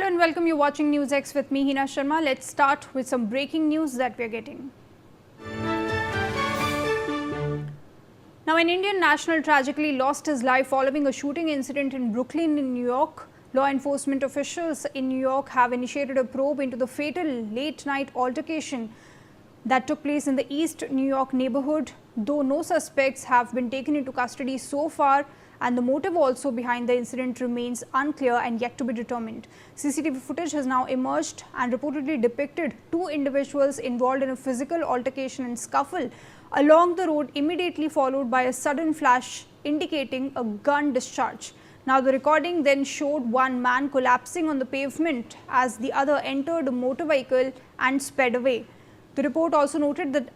and welcome. You're watching NewsX with me, Hina Sharma. Let's start with some breaking news that we're getting. Now, an Indian national tragically lost his life following a shooting incident in Brooklyn in New York. Law enforcement officials in New York have initiated a probe into the fatal late-night altercation that took place in the East New York neighborhood, though no suspects have been taken into custody so far, and the motive also behind the incident remains unclear and yet to be determined. CCTV footage has now emerged and reportedly depicted two individuals involved in a physical altercation and scuffle along the road, immediately followed by a sudden flash indicating a gun discharge. Now, the recording then showed one man collapsing on the pavement as the other entered a motor vehicle and sped away. The report also noted that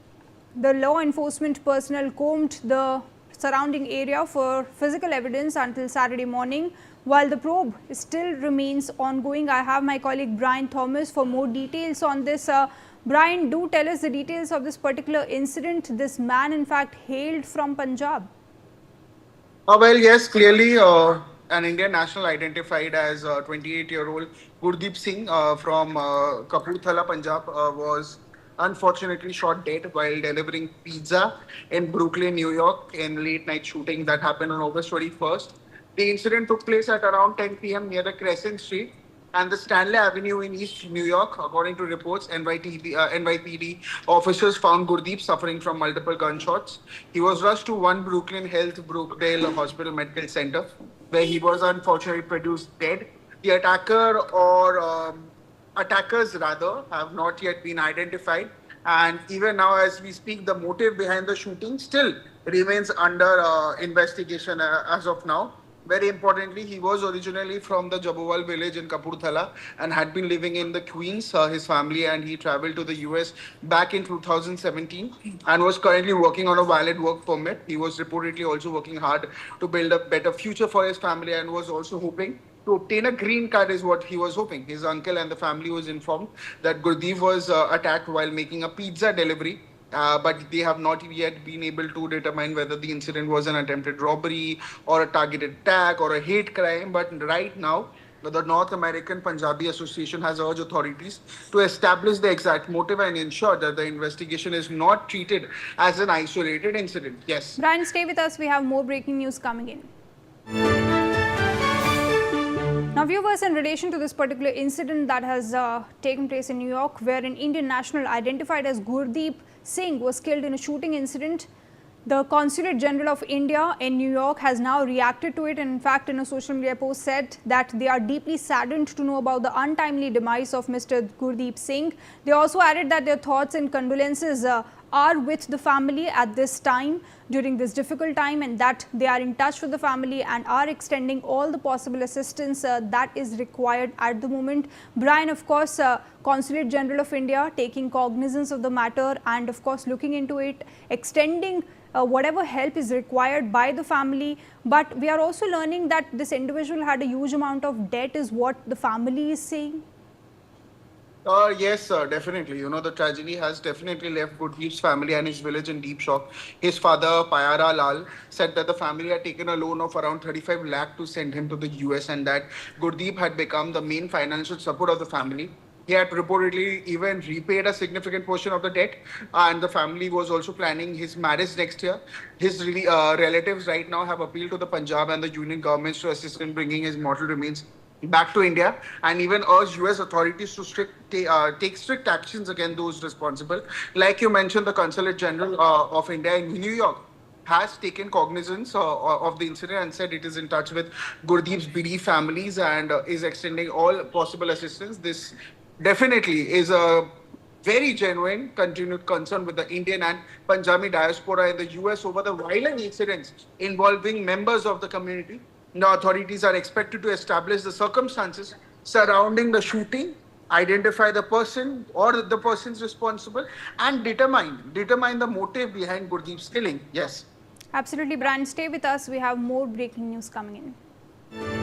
the law enforcement personnel combed the surrounding area for physical evidence until Saturday morning. While the probe still remains ongoing, I have my colleague Brian Thomas for more details on this. Brian, do tell us the details of this particular incident. This man, in fact, hailed from Punjab. Well, yes, clearly an Indian national identified as 28-year-old Gurdeep Singh from Kapurthala, Punjab, was unfortunately shot dead while delivering pizza in Brooklyn, New York, in late-night shooting that happened on August 21st. The incident took place at around 10 p.m. near the Crescent Street and the Stanley Avenue in East New York. According to reports, NYPD officers found Gurdeep suffering from multiple gunshots. He was rushed to One Brooklyn Health Brookdale Hospital Medical Center, where he was unfortunately pronounced dead. The attackers rather have not yet been identified, and even now as we speak, the motive behind the shooting still remains under investigation as of now. Very importantly, he was originally from the Jabowal village in Kapurthala and had been living in the Queens, his family, and he traveled to the US back in 2017 and was currently working on a valid work permit. He was reportedly also working hard to build a better future for his family and was also hoping to obtain a green card is what he was hoping. His uncle and the family was informed that Gurdeep was attacked while making a pizza delivery. But they have not yet been able to determine whether the incident was an attempted robbery or a targeted attack or a hate crime. But right now, the North American Punjabi Association has urged authorities to establish the exact motive and ensure that the investigation is not treated as an isolated incident. Yes. Brian, stay with us. We have more breaking news coming in. Now, viewers, in relation to this particular incident that has taken place in New York, where an Indian national identified as Gurdeep Singh was killed in a shooting incident, the Consulate General of India in New York has now reacted to it, and in fact in a social media post said that they are deeply saddened to know about the untimely demise of Mr. Gurdeep Singh. They also added that their thoughts and condolences are with the family at this time, during this difficult time, and that they are in touch with the family and are extending all the possible assistance that is required at the moment. Brian, of course, Consulate General of India taking cognizance of the matter and of course looking into it, extending whatever help is required by the family. But we are also learning that this individual had a huge amount of debt is what the family is saying. Yes, definitely. You know, the tragedy has definitely left Gurdeep's family and his village in deep shock. His father, Payara Lal, said that the family had taken a loan of around 35 lakh to send him to the US and that Gurdeep had become the main financial support of the family. He had reportedly even repaid a significant portion of the debt, and the family was also planning his marriage next year. His relatives right now have appealed to the Punjab and the union governments to assist in bringing his mortal remains back to India, and even urged US authorities to take strict actions against those responsible. Like you mentioned, the Consulate General of India in New York has taken cognizance of the incident and said it is in touch with Gurdeep's bereaved families and is extending all possible assistance. This definitely is a very genuine continued concern with the Indian and Punjabi diaspora in the US over the violent incidents involving members of the community. The authorities are expected to establish the circumstances surrounding the shooting, identify the person or the persons responsible, and determine the motive behind Gurdeep's killing. Yes. Absolutely, Brian. Stay with us. We have more breaking news coming in.